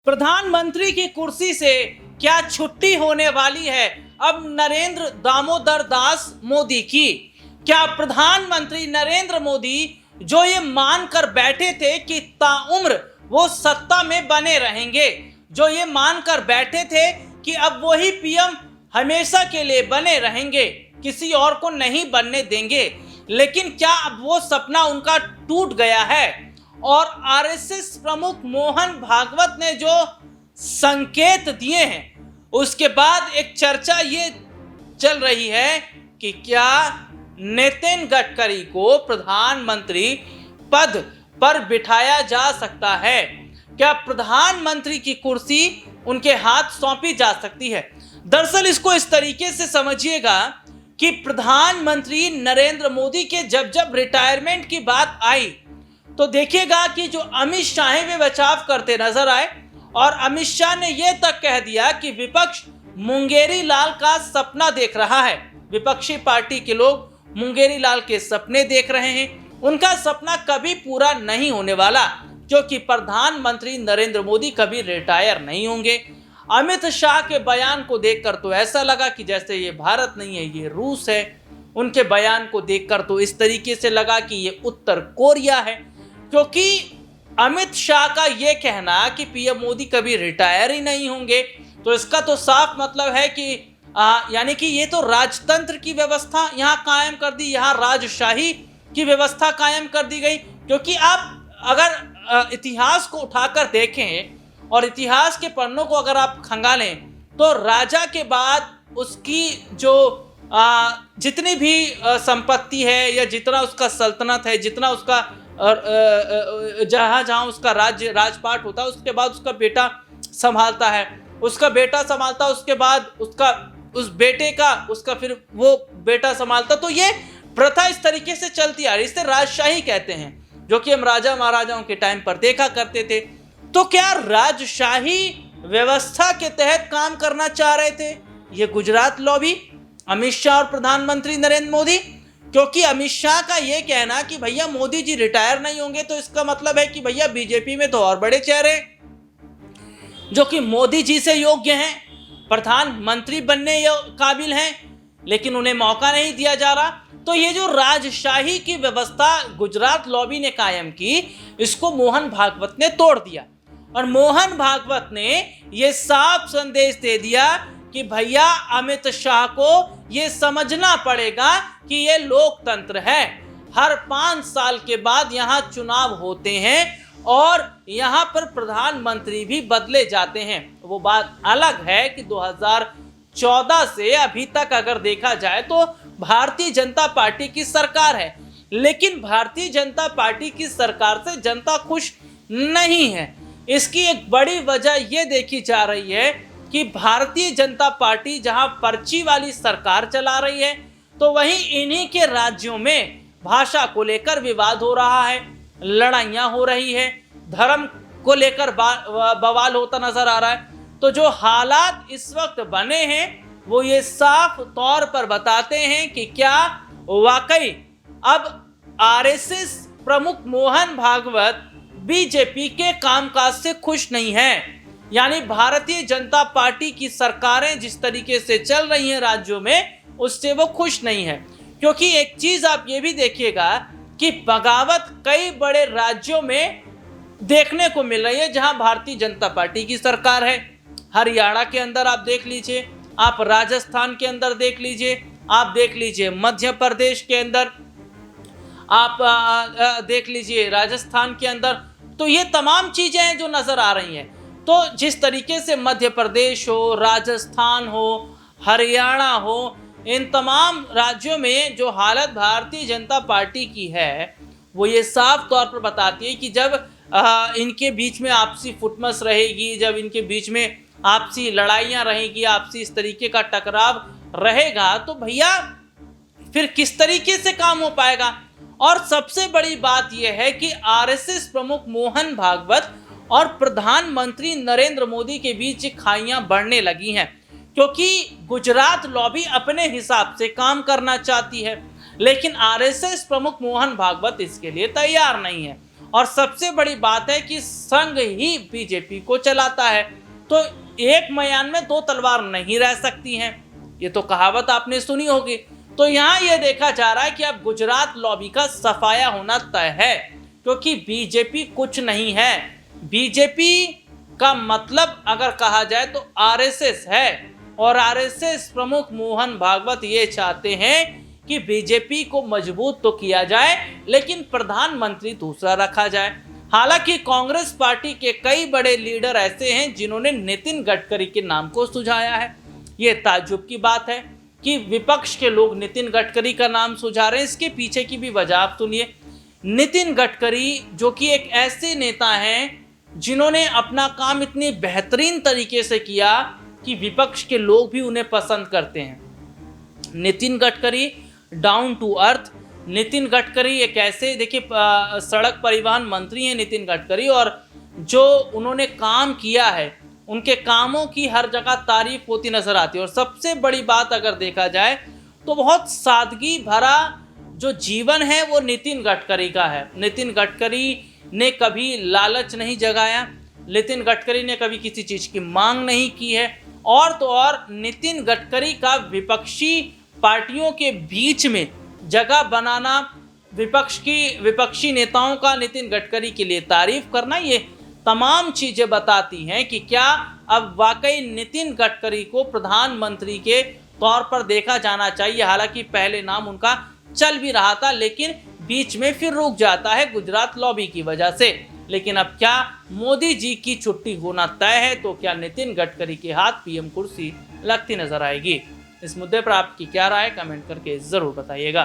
प्रधानमंत्री की कुर्सी से क्या छुट्टी होने वाली है अब नरेंद्र दामोदर दास मोदी की? क्या प्रधानमंत्री नरेंद्र मोदी जो ये मानकर बैठे थे कि ताउम्र वो सत्ता में बने रहेंगे, जो ये मानकर बैठे थे कि अब वही पीएम हमेशा के लिए बने रहेंगे, किसी और को नहीं बनने देंगे, लेकिन क्या अब वो सपना उनका टूट गया है? और आरएसएस प्रमुख मोहन भागवत ने जो संकेत दिए हैं, उसके बाद एक चर्चा ये चल रही है कि क्या नितिन गडकरी को प्रधानमंत्री पद पर बिठाया जा सकता है? क्या प्रधानमंत्री की कुर्सी उनके हाथ सौंपी जा सकती है? दरअसल इसको इस तरीके से समझिएगा कि प्रधानमंत्री नरेंद्र मोदी के जब रिटायरमेंट की बात आई तो देखिएगा कि जो अमित शाह वे बचाव करते नजर आए और अमित शाह ने यह तक कह दिया कि विपक्ष मुंगेरी लाल का सपना देख रहा है। विपक्षी पार्टी के लोग मुंगेरी लाल के सपने देख रहे हैं, उनका सपना कभी पूरा नहीं होने वाला, क्योंकि प्रधानमंत्री नरेंद्र मोदी कभी रिटायर नहीं होंगे। अमित शाह के बयान को देखकर तो ऐसा लगा कि जैसे ये भारत नहीं है, ये रूस है। उनके बयान को देखकर तो इस तरीके से लगा कि ये उत्तर कोरिया है, क्योंकि अमित शाह का ये कहना कि पीएम मोदी कभी रिटायर ही नहीं होंगे, तो इसका तो साफ मतलब है कि यानी कि ये तो राजतंत्र की व्यवस्था यहाँ कायम कर दी, यहाँ राजशाही की व्यवस्था कायम कर दी गई। क्योंकि आप अगर इतिहास को उठाकर देखें और इतिहास के पन्नों को अगर आप खंगालें तो राजा के बाद उसकी जो जितनी भी संपत्ति है या जितना उसका सल्तनत है, जितना उसका जहाँ जहाँ उसका राजपाट होता है, उसके बाद उसका बेटा संभालता है, उसका बेटा संभालता, उसके बाद उसका उस बेटे का उसका फिर वो बेटा संभालता। तो ये प्रथा इस तरीके से चलती आ रही, इसे राजशाही कहते हैं, जो कि हम राजा महाराजाओं के टाइम पर देखा करते थे। तो क्या राजशाही व्यवस्था के तहत काम करना चाह रहे थे ये गुजरात लॉबी, अमित शाह और प्रधानमंत्री नरेंद्र मोदी? क्योंकि अमित शाह का यह कहना कि भैया मोदी जी रिटायर नहीं होंगे, तो इसका मतलब है कि भैया बीजेपी में तो और बड़े चेहरे जो कि मोदी जी से योग्य हैं, प्रधानमंत्री बनने काबिल हैं, लेकिन उन्हें मौका नहीं दिया जा रहा। तो ये जो राजशाही की व्यवस्था गुजरात लॉबी ने कायम की, इसको मोहन भागवत ने तोड़ दिया। और मोहन भागवत ने यह साफ संदेश दे दिया कि भैया अमित शाह को ये समझना पड़ेगा कि ये लोकतंत्र है, हर 5 साल के बाद यहाँ चुनाव होते हैं और यहाँ पर प्रधानमंत्री भी बदले जाते हैं। वो बात अलग है कि 2014 से अभी तक अगर देखा जाए तो भारतीय जनता पार्टी की सरकार है, लेकिन भारतीय जनता पार्टी की सरकार से जनता खुश नहीं है। इसकी एक बड़ी वजह यह देखी जा रही है कि भारतीय जनता पार्टी जहां पर्ची वाली सरकार चला रही है, तो वहीं इन्हीं के राज्यों में भाषा को लेकर विवाद हो रहा है, लड़ाइयां हो रही है, धर्म को लेकर बवाल होता नजर आ रहा है। तो जो हालात इस वक्त बने हैं वो ये साफ तौर पर बताते हैं कि क्या वाकई अब आरएसएस प्रमुख मोहन भागवत बीजेपी के कामकाज से खुश नहीं है। यानी भारतीय जनता पार्टी की सरकारें जिस तरीके से चल रही हैं राज्यों में, उससे वो खुश नहीं है। क्योंकि एक चीज आप ये भी देखिएगा कि बगावत कई बड़े राज्यों में देखने को मिल रही है जहां भारतीय जनता पार्टी की सरकार है। हरियाणा के अंदर आप देख लीजिए, आप राजस्थान के अंदर देख लीजिए, आप देख लीजिए मध्य प्रदेश के अंदर, आप देख लीजिए राजस्थान के अंदर। तो ये तमाम चीजें हैं जो नजर आ रही हैं। तो जिस तरीके से मध्य प्रदेश हो, राजस्थान हो, हरियाणा हो, इन तमाम राज्यों में जो हालत भारतीय जनता पार्टी की है वो ये साफ तौर पर बताती है कि जब इनके बीच में आपसी फुटमस रहेगी, जब इनके बीच में आपसी लड़ाइयाँ रहेगी, आपसी इस तरीके का टकराव रहेगा, तो भैया फिर किस तरीके से काम हो पाएगा। और सबसे बड़ी बात यह है कि आरएसएस प्रमुख मोहन भागवत और प्रधानमंत्री नरेंद्र मोदी के बीच खाइयां बढ़ने लगी हैं, क्योंकि गुजरात लॉबी अपने हिसाब से काम करना चाहती है, लेकिन आरएसएस प्रमुख मोहन भागवत इसके लिए तैयार नहीं है। और सबसे बड़ी बात है कि संघ ही बीजेपी को चलाता है, तो एक म्यान में दो तलवार नहीं रह सकती हैं। ये तो कहावत आपने सुनी होगी। तो यहाँ ये देखा जा रहा है कि अब गुजरात लॉबी का सफाया होना तय है, क्योंकि बीजेपी कुछ नहीं है। बीजेपी का मतलब अगर कहा जाए तो आरएसएस है, और आरएसएस प्रमुख मोहन भागवत ये चाहते हैं कि बीजेपी को मजबूत तो किया जाए, लेकिन प्रधानमंत्री दूसरा रखा जाए। हालांकि कांग्रेस पार्टी के कई बड़े लीडर ऐसे हैं जिन्होंने नितिन गडकरी के नाम को सुझाया है। ये ताज्जुब की बात है कि विपक्ष के लोग नितिन गडकरी का नाम सुझा रहे हैं। इसके पीछे की भी वजह आप सुनिए। नितिन गडकरी जो कि एक ऐसे नेता हैं जिन्होंने अपना काम इतनी बेहतरीन तरीके से किया कि विपक्ष के लोग भी उन्हें पसंद करते हैं। Nitin Gadkari down to earth, Nitin Gadkari एक ऐसे, देखिए सड़क परिवहन मंत्री हैं नितिन गडकरी, और जो उन्होंने काम किया है उनके कामों की हर जगह तारीफ होती नजर आती है। और सबसे बड़ी बात अगर देखा जाए तो बहुत सादगी भरा जो जीवन है वो नितिन गडकरी का है। नितिन गडकरी ने कभी लालच नहीं जगाया, नितिन गडकरी ने कभी किसी चीज़ की मांग नहीं की है, और तो और नितिन गडकरी का विपक्षी पार्टियों के बीच में जगह बनाना, विपक्षी नेताओं का नितिन गडकरी के लिए तारीफ करना, ये तमाम चीज़ें बताती हैं कि क्या अब वाकई नितिन गडकरी को प्रधानमंत्री के तौर पर देखा जाना चाहिए। हालांकि पहले नाम उनका चल भी रहा था, लेकिन बीच में फिर रुक जाता है गुजरात लॉबी की वजह से। लेकिन अब क्या मोदी जी की छुट्टी होना तय है, तो क्या नितिन गडकरी के हाथ पीएम कुर्सी लगती नजर आएगी? इस मुद्दे पर आपकी क्या राय, कमेंट करके ज़रूर बताइएगा।